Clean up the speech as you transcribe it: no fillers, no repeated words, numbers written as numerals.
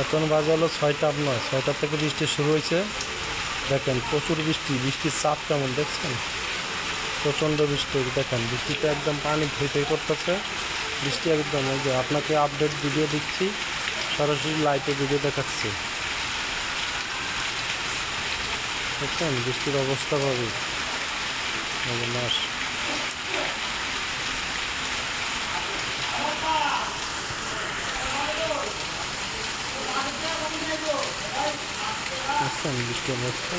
এখন বাজে হলো 6টা, আপনার 6টা থেকে বৃষ্টি শুরু হয়েছে। দেখেন প্রচুর বৃষ্টি, বৃষ্টির চাপ কেমন দেখছেন, প্রচণ্ড বৃষ্টি। দেখেন বৃষ্টিতে একদম পানি ভেতরে করতেছে, বৃষ্টি একদম। ওই যে আপনাকে আপডেট ভিডিও দিচ্ছি, সরাসরি লাইভে ভিডিও দেখাচ্ছি। দেখছেন বৃষ্টির অবস্থা পাবি মাস। দেখছেন বৃষ্টির অবস্থা।